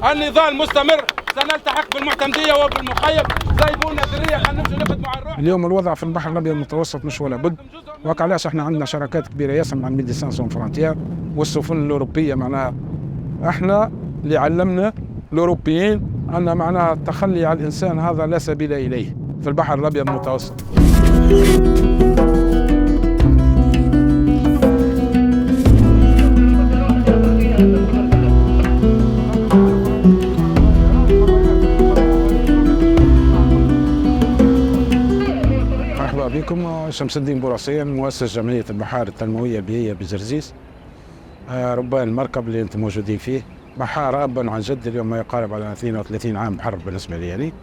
النضال مستمر، سنلتحق بالمعتمديه وبالمخيم. زيبونا ذريه، خلينا نمشي نخدموا على الروح. اليوم الوضع في البحر الابيض المتوسط مش ولا بد، وعلاش احنا عندنا شراكات كبيره ياسر مع ميديسان سون فرونتيير والسفن الاوروبيه. معناها احنا اللي علمنا الاوروبيين ان معناها التخلي عن الانسان هذا لا سبيل اليه في البحر الابيض المتوسط. مرحبا بكم. شمس الدين بورصيان، مؤسس جمعية البحار التنموية البيئية بزرزيس. ربان المركب اللي انتم موجودين فيه بحار ابا عن جد، اليوم ما يقارب على 32 عام بحر بالنسبة لي. يعني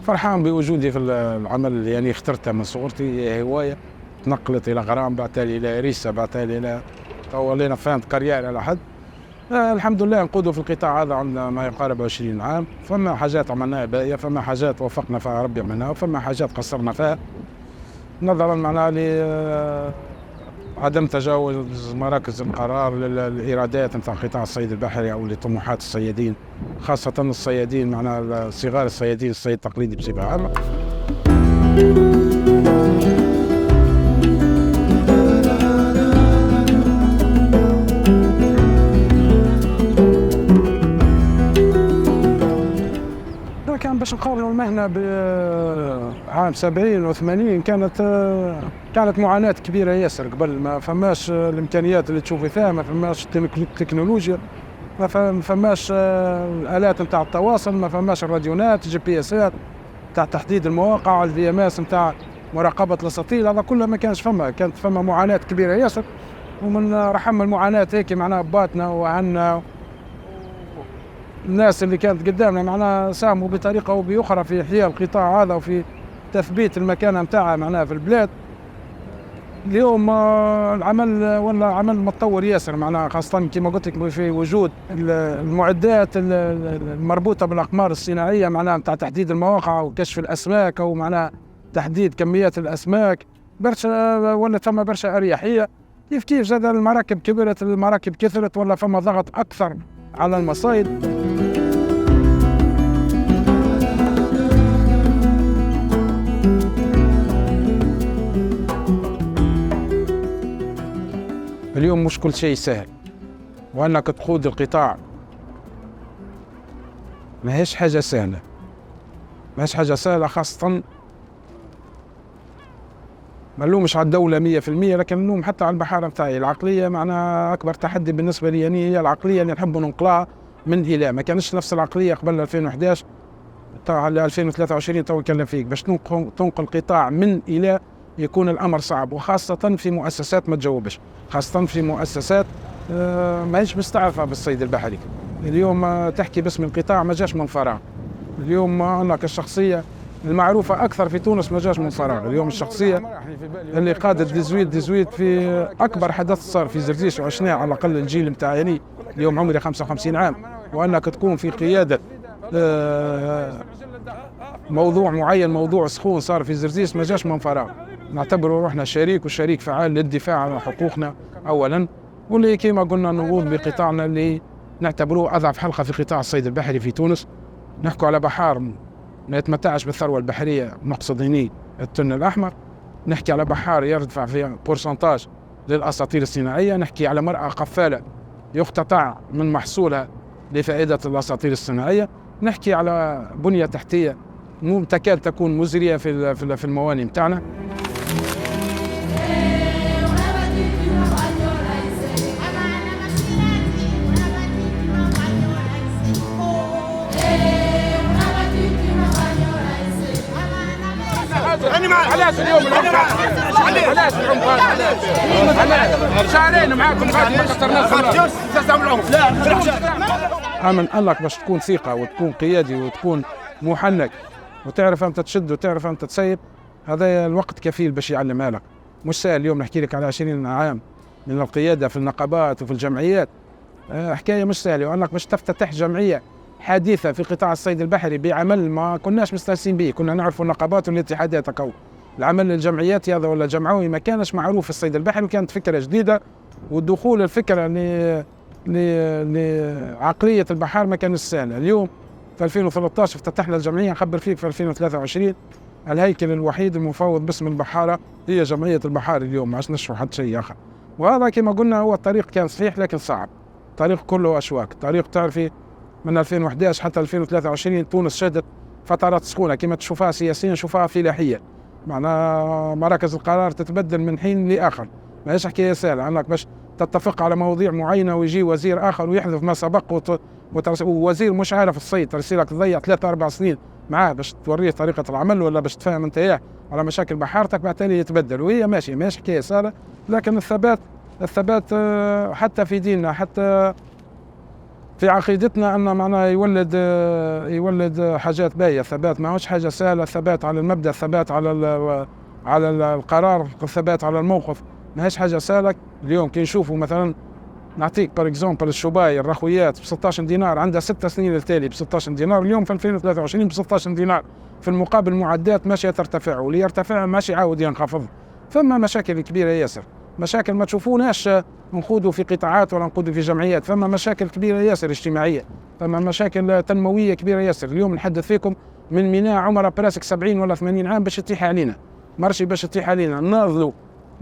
فرحان بوجودي في العمل اللي يعني اخترته من صغرتي، هي هواية تنقلت إلى غرام، بعتالي إلى إريسا، بعتالي إلى ولينا فهمت كارير على حد. الحمد لله نقودوا في القطاع هذا عندنا ما يقارب 20 عام. فما حاجات عملناها باهية، فما حاجات وفقنا فيها ربي عملناها، وفما حاجات قصرنا فيها نظرا معناها لعدم تجاوز مراكز القرار للإيرادات نتاع قطاع الصيد البحري أو لطموحات الصيادين، خاصة الصيادين معناها صغار الصيادين، الصيد التقليدي بصفة عامة. كان باش نقارنوا المهنة بعام 70 و80 كانت معاناة كبيرة ياسر. قبل ما فماش الإمكانيات اللي تشوفي فيها، ما فماش التكنولوجيا، ما فماش الآلات نتاع التواصل، ما فماش الراديونات، GPS نتاع تحديد المواقع، الVMS نتاع مراقبة الأساطيل، هذا كله ما كانش فما. كانت فما معاناة كبيرة ياسر، ومن رحم المعاناة هيك معناها باتنا وعنا الناس اللي كانت قدامنا معناها ساهموا بطريقة أو بأخرى في إحياء القطاع هذا وفي تثبيت المكانة متاعها معناها في البلاد. اليوم العمل ولا عمل متطور ياسر معناها، خاصة كما قلت لك في وجود المعدات المربوطة بالأقمار الصناعية معناها متاع تحديد المواقع وكشف الأسماك، أو معناها تحديد كميات الأسماك. برشا ولا فما برشا أريحية. كيف زاد المراكب كبرت، المراكب كثرت، ولا فما ضغط أكثر على المصايد. اليوم مش كل شيء سهل، وأنك تقود القطاع ما هيش حاجة سهلة، خاصة ما نلومش على الدولة 100%، لكن نلوم حتى على البحارة متاعي. العقلية معناها أكبر تحدي بالنسبة لي، يعني هي العقلية اللي نحب ننقلها من إلى. ما كانش نفس العقلية قبل 2011 على 2023 تو نتكلم فيك. باش تنقل قطاع من إلى يكون الأمر صعب، وخاصة في مؤسسات ما تجاوبش، خاصة في مؤسسات ما هيش مستعرفة بالصيد البحري. اليوم تحكي باسم القطاع ما جاش من فراغ. اليوم أنا كالشخصية المعروفة أكثر في تونس ما جاش من فراغ. اليوم الشخصية اللي قادت 18 في أكبر حدث صار في زرزيش وعشناه على الأقل الجيل متاع يعني اليوم عمري 55 عام، وأنك تكون في قيادة موضوع معين، موضوع سخون صار في زرزيش ما جاش من فراغ. نعتبر روحنا شريك وشريك فعال للدفاع عن حقوقنا أولا، واللي كما قلنا نقوم بقطاعنا اللي نعتبروه أضعف حلقة في قطاع الصيد البحري في تونس. نحكوا على بحار ما يتمتعش بالثروة البحرية، نقصد هني التن الأحمر. نحكي على بحار يرتفع في بورسنتاج للأساطيل الصناعية. نحكي على مرأة قفالة يقتطع من محصولها لفائدة الأساطيل الصناعية. نحكي على بنية تحتية تكاد تكون مزرية في الموانئ متاعنا. علاش اليوم علاش شهرين معاكم ما كسرناش امن انك باش تكون ثقة وتكون قيادي وتكون محنك وتعرف امتى تشد وتعرف امتى تسيب. هذا الوقت كفيل باش يعلمها لك. مش سهل. اليوم نحكي لك على 20 عام من القيادة في النقابات وفي الجمعيات، حكاية مش سهلة. وانك باش تفتتح جمعية حديثة في قطاع الصيد البحري بعمل ما كناش مستانسين به. كنا نعرف النقابات والاتحادات تكو العمل الجمعياتي هذا ولا جمعوي ما كانش معروف في الصيد البحري، وكانت فكرة جديدة. والدخول الفكرة اللي لعقلية البحار ما كانش سهلة. اليوم في 2013 افتتحنا الجمعية، نخبر فيك في 2023 الهيكل الوحيد المفوض باسم البحارة هي جمعية البحار اليوم، ما عادش نشرح حتى شيء آخر. وهذا كما قلنا هو الطريق كان صحيح لكن صعب، طريق كله أشواك. طريق تعرفي من 2011 حتى 2023 تونس شهدت فترات سخونة كما تشوفها سياسيا، شوفها فلاحيا، معناها مراكز القرار تتبدل من حين لآخر، ما هيش حكاية سهلة أنك باش تتفق على مواضيع معينة ويجي وزير آخر ويحذف ما سبق ووزير مش عارف الصيد ترسلك تضيع 3-4 سنين معاه باش توريه طريقة العمل ولا باش تفهم انت اياه على مشاكل بحارتك، بعدين يتبدل. وهي ماشي حكاية سهلة، لكن الثبات حتى في ديننا، حتى في عقيدتنا، أن معناه يولد حاجات باهية. الثبات ما هوش حاجة سهلة، الثبات على المبدأ، الثبات على القرار، الثبات على الموقف ما هيش حاجة سهلة. اليوم كي نشوفوا مثلا نعطيك بار اكزومبل الشباي الرخويات ب 16 دينار عندها 6 سنين التالي ب 16 دينار، اليوم في 2023 ب 16 دينار، في المقابل معدات ماشية ترتفع، واللي يرتفع ماشي يعاود ينخفض. فما مشاكل كبيرة ياسر، مشاكل ما تشوفوناش نخوضوا في قطاعات ولا نخوضوا في جمعيات، فما مشاكل كبيرة ياسر اجتماعية، فما مشاكل تنموية كبيرة ياسر. اليوم نحدث فيكم من ميناء عمرها براسك 70 ولا 80 عام باش تطيح علينا، مرشي باش تطيح علينا. نناضلوا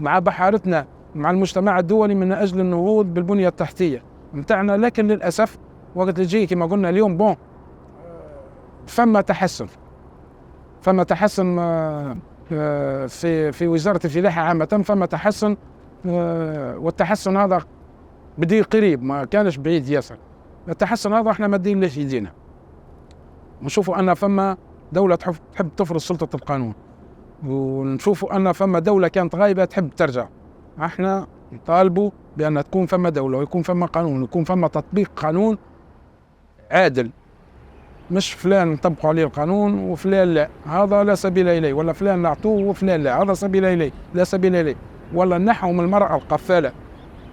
مع بحارتنا مع المجتمع الدولي من أجل النهوض بالبنية التحتية متاعنا، لكن للأسف وقت اللي يجي كما قلنا اليوم فما تحسن في وزارة الفلاحة عامة، فما تحسن، والتحسن هذا بدي قريب ما كانش بعيد ياسر. التحسن هذا احنا مادين ليش يدينا، ونشوفوا أن فما دولة تحب تفرض سلطة القانون، ونشوفوا أن فما دولة كانت غايبة تحب ترجع. احنا نطالبوا بأن تكون فما دولة ويكون فما قانون ويكون فما تطبيق قانون عادل، مش فلان نطبقوا عليه القانون وفلان لا، هذا لا سبيل إليه، ولا فلان نعطوه وفلان لا، هذا سبيل إليه لا سبيل إليه. ولا نحو من المرأة القفالة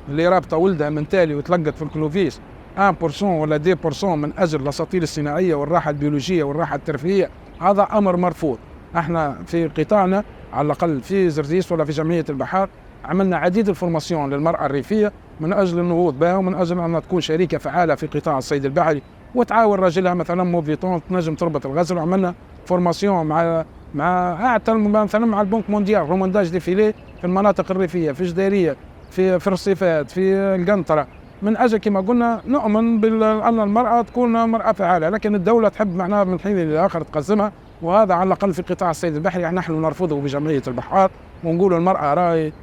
اللي رابطة ولدها من تالي وتلقت في الكلوفيس 1% ولا 2% من أجل الأساطيل الصناعية والراحة البيولوجية والراحة الترفيهية، هذا أمر مرفوض. احنا في قطاعنا على الأقل في زرزيس ولا في جمعية البحار عملنا عديد الفورماسيون للمرأة الريفية من أجل النهوض بها، ومن أجل أن تكون شريكة فعالة في قطاع الصيد البحري وتعاون راجلها مثلا موفيتون تنجم تربط الغزل. وعملنا فورماسيون مع مثلا مع البنك مونديال رومونداج دي فيلي في المناطق الريفية، في جديرية، في الرصيفات، في القنطرة، من أجل كما قلنا نؤمن بأن المرأة تكون مرأة فعالة. لكن الدولة تحب معناها من حين لآخر تقسمها، وهذا على الأقل في قطاع الصيد البحري نحن نرفضه بجمعية البحار، ونقول المرأة راي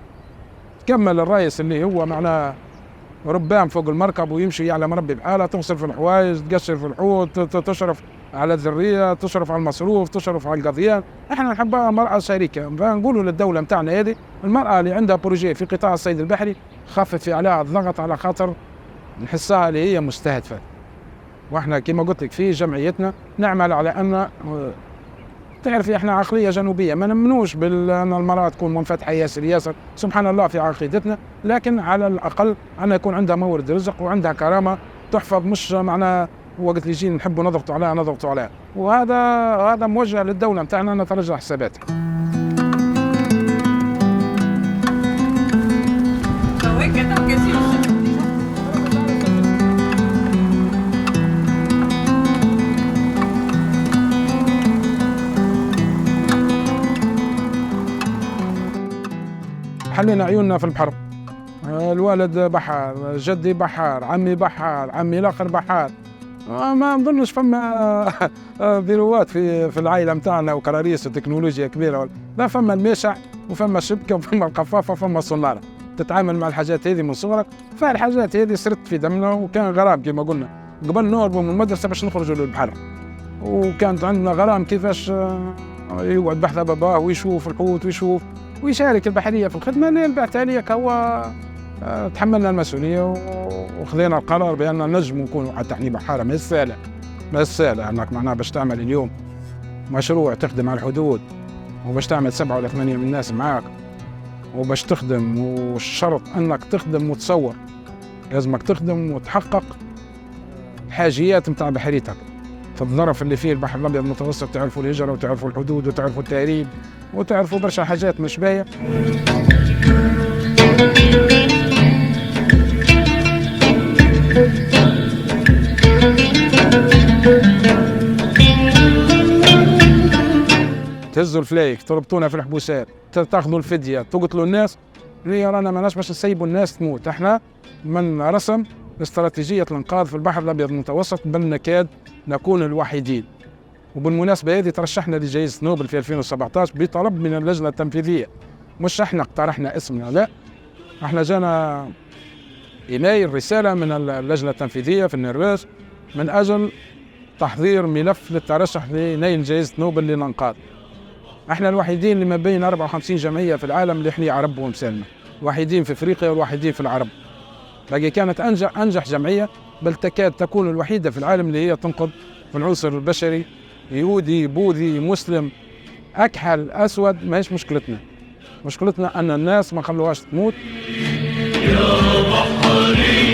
تكمل الرئيس اللي هو معناه ربان فوق المركب ويمشي على مربي بحالة، تغسل في الحوايج، تقشر في الحوت، تشرف على الذرية، تشرف على المصروف، تشرف على القضيان. احنا نحبها مرأة شريكة، فنقولوا للدولة متاعنا هذه المرأة اللي عندها بروجي في قطاع الصيد البحري خفف عليها الضغط على خاطر نحسها اللي هي مستهدفة. واحنا كما قلت لك في جمعيتنا نعمل على أن تعرفي احنا عقلية جنوبية ما نمنوش بأن المرأة تكون منفتحة ياسر سبحان الله في عقيدتنا، لكن على الأقل أن يكون عندها مورد رزق وعندها كرامة تحفظ، مش معناه وقت اللي يجي نحبوا نضغطوا عليها. وهذا موجه للدولة متاعنا أن ترجع حساباتها. حلينا عيوننا في البحر، الوالد بحار، جدي بحار، عمي بحار، عمي الاخر بحار، ما نظنش فما فيروات في العائله متاعنا وكراريس وتكنولوجيا كبيره، لا فما الميشع وفما الشبكه وفما القفافه وفما الصناره، تتعامل مع الحاجات هذه من صغرك. فالحاجات هذه سرت في دمنا، وكان غرام كما قلنا قبل نهربوا من المدرسه باش نخرجوا للبحر، وكانت عندنا غرام كيفاش يقعد بحذا باباه ويشوف الحوت ويشارك البحريه في الخدمه. اللي بعد عليك هو تحملنا المسؤوليه وخذينا القرار بان نجم نكونوا حتى احنا بحاره. ما السهله انك معناها باش تعمل اليوم مشروع تخدم على الحدود، وباش تعمل 7 ولا 8 من الناس معاك، وباش تخدم، والشرط انك تخدم وتصور، لازمك تخدم وتحقق الحاجيات نتاع بحريتك في الظرف اللي فيه البحر الابيض المتوسط. تعرفوا الهجره وتعرفوا الحدود وتعرفوا التهريب وتعرفوا برشا حاجات مش باهيه. تهزوا الفلايك، تربطونا في الحبوسات، تاخذوا الفديه، تقتلوا الناس. ليه رانا ماناش باش نسيبوا الناس تموت. احنا من رسم استراتيجيه الانقاذ في البحر الابيض المتوسط، بل نكاد نكون الوحيدين. وبالمناسبه هذه ترشحنا لجائزه نوبل في 2017 بطلب من اللجنه التنفيذيه، مش احنا اقترحنا اسمنا، لا، احنا جانا ايميل رساله من اللجنه التنفيذيه في النرويج من اجل تحضير ملف للترشح لنيل جائزه نوبل للانقاذ. احنا الوحيدين اللي ما بين 54 جمعيه في العالم اللي احنا عرب ومسلمه، الوحيدين في افريقيا والوحيدين في العرب. باقي كانت انجح جمعيه، بل تكاد تكون الوحيده في العالم اللي هي تنقذ في العنصر البشري، يهودي بوذي مسلم اكحل اسود. ما هيش مشكلتنا، مشكلتنا ان الناس ما خلوهاش تموت. يا بحري